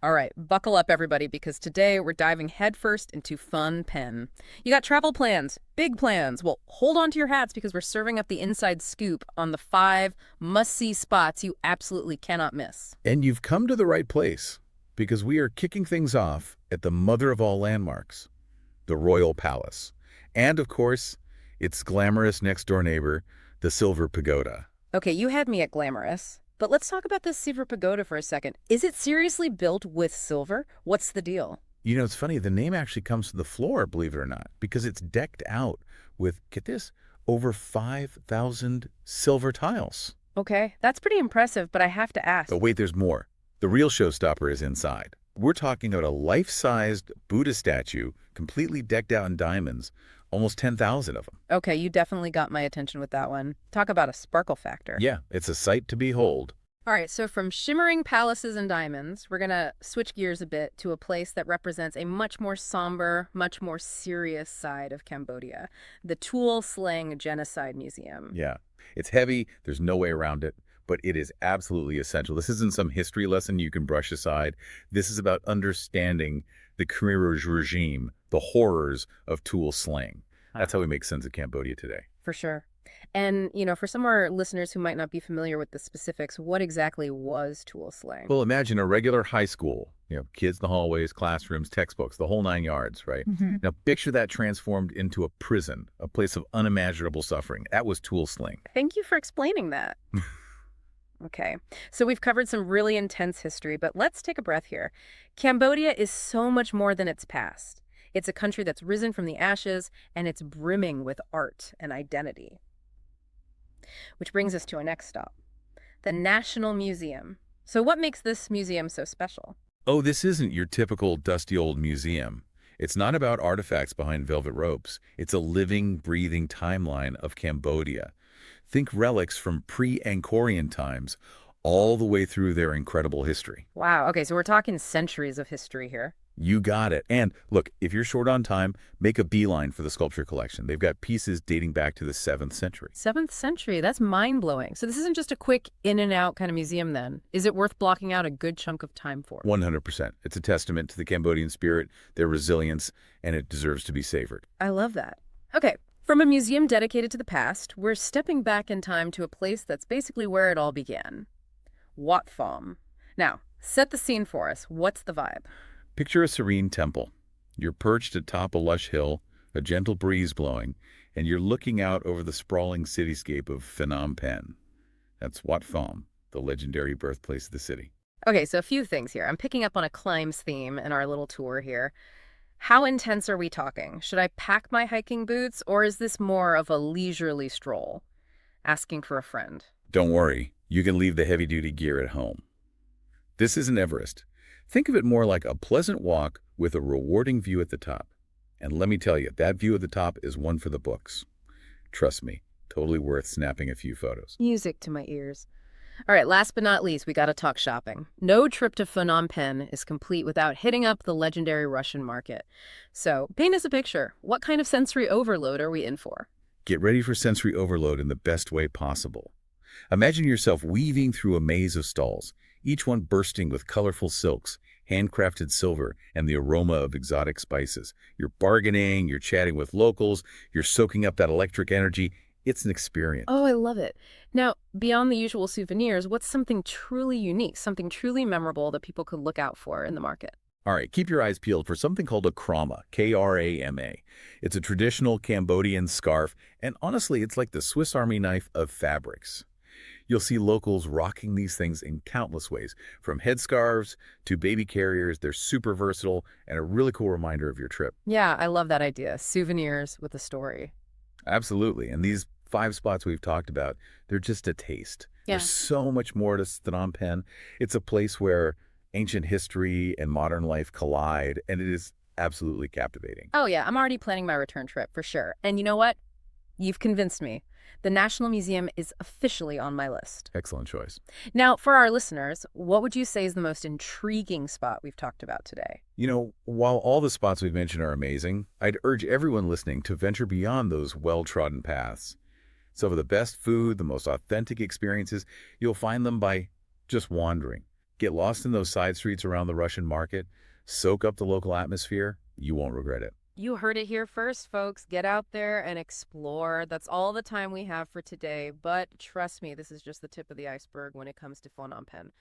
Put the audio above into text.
All right, buckle up, everybody, because today we're diving headfirst into Phnom Penh. You got travel plans, big plans. Well, hold on to your hats because we're serving up the inside scoop on the 5 must-see spots you absolutely cannot miss. And you've come to the right place, because we are kicking things off at the mother of all landmarks, the Royal Palace. And, of course, its glamorous next-door neighbor, the Silver Pagoda. Okay, you had me at glamorous, but let's talk about this Silver Pagoda for a second. Is it seriously built with silver? What's the deal? You know, it's funny, the name actually comes to the floor, believe it or not, because it's decked out with, get this, over 5,000 silver tiles. Okay, that's pretty impressive, but I have to ask. But wait, there's more. The real showstopper is inside. We're talking about a life-sized Buddha statue, completely decked out in diamonds, almost 10,000 of them. Okay, you definitely got my attention with that one. Talk about a sparkle factor. Yeah, it's a sight to behold. All right, so from shimmering palaces and diamonds, we're going to switch gears a bit to a place that represents a much more somber, much more serious side of Cambodia, the Tuol Sleng Genocide Museum. Yeah, it's heavy, there's no way around it, but it is absolutely essential. This isn't some history lesson you can brush aside. This is about understanding the Khmer Rouge regime, the horrors of Tuol Sleng. That's how we make sense of Cambodia today. For sure. And, for some of our listeners who might not be familiar with the specifics, what exactly was Tuol Sleng? Well, imagine a regular high school, kids in the hallways, classrooms, textbooks, the whole 9 yards, right? Now, picture that transformed into a prison, a place of unimaginable suffering. That was Tuol Sleng. Thank you for explaining that. Okay, so we've covered some really intense history, but let's take a breath here. Cambodia is so much more than its past. It's a country that's risen from the ashes, and it's brimming with art and identity. Which brings us to our next stop, the National Museum. So what makes this museum so special? Oh, this isn't your typical dusty old museum. It's not about artifacts behind velvet ropes. It's a living, breathing timeline of Cambodia. Think relics from pre-Angkorian times, all the way through their incredible history. Wow, okay, so we're talking centuries of history here. You got it. And look, if you're short on time, make a beeline for the sculpture collection. They've got pieces dating back to the 7th century. 7th century, that's mind-blowing. So this isn't just a quick in-and-out kind of museum then. Is it worth blocking out a good chunk of time for? 100%. It's a testament to the Cambodian spirit, their resilience, and it deserves to be savored. I love that. Okay, from a museum dedicated to the past, we're stepping back in time to a place that's basically where it all began. Wat Phnom. Now, set the scene for us. What's the vibe? Picture a serene temple. You're perched atop a lush hill, a gentle breeze blowing, and you're looking out over the sprawling cityscape of Phnom Penh. That's Wat Phnom, the legendary birthplace of the city. Okay, so a few things here. I'm picking up on a climbs theme in our little tour here. How intense are we talking? Should I pack my hiking boots, or is this more of a leisurely stroll? Asking for a friend. Don't worry, you can leave the heavy-duty gear at home. This isn't Everest. Think of it more like a pleasant walk with a rewarding view at the top. And let me tell you, that view at the top is one for the books. Trust me, totally worth snapping a few photos. Music to my ears. All right, last but not least, we got to talk shopping. No trip to Phnom Penh is complete without hitting up the legendary Russian market. So, paint us a picture. What kind of sensory overload are we in for? Get ready for sensory overload in the best way possible. Imagine yourself weaving through a maze of stalls, each one bursting with colorful silks, handcrafted silver, and the aroma of exotic spices. You're bargaining, you're chatting with locals, you're soaking up that electric energy. It's an experience. Oh, I love it. Now, beyond the usual souvenirs, what's something truly unique, something truly memorable that people could look out for in the market? All right, keep your eyes peeled for something called a krama, K-R-A-M-A. It's a traditional Cambodian scarf, and honestly, it's like the Swiss Army knife of fabrics. You'll see locals rocking these things in countless ways, from headscarves to baby carriers. They're super versatile and a really cool reminder of your trip. Yeah, I love that idea. Souvenirs with a story. Absolutely. And these 5 spots we've talked about, they're just a taste. Yeah. There's so much more to Phnom Penh. It's a place where ancient history and modern life collide, and it is absolutely captivating. Oh, yeah, I'm already planning my return trip for sure. And you know what? You've convinced me. The National Museum is officially on my list. Excellent choice. Now, for our listeners, what would you say is the most intriguing spot we've talked about today? While all the spots we've mentioned are amazing, I'd urge everyone listening to venture beyond those well-trodden paths. Some of the best food, the most authentic experiences, you'll find them by just wandering. Get lost in those side streets around the Russian market, soak up the local atmosphere. You won't regret it. You heard it here first, folks. Get out there and explore. That's all the time we have for today. But trust me, this is just the tip of the iceberg when it comes to Phnom Penh.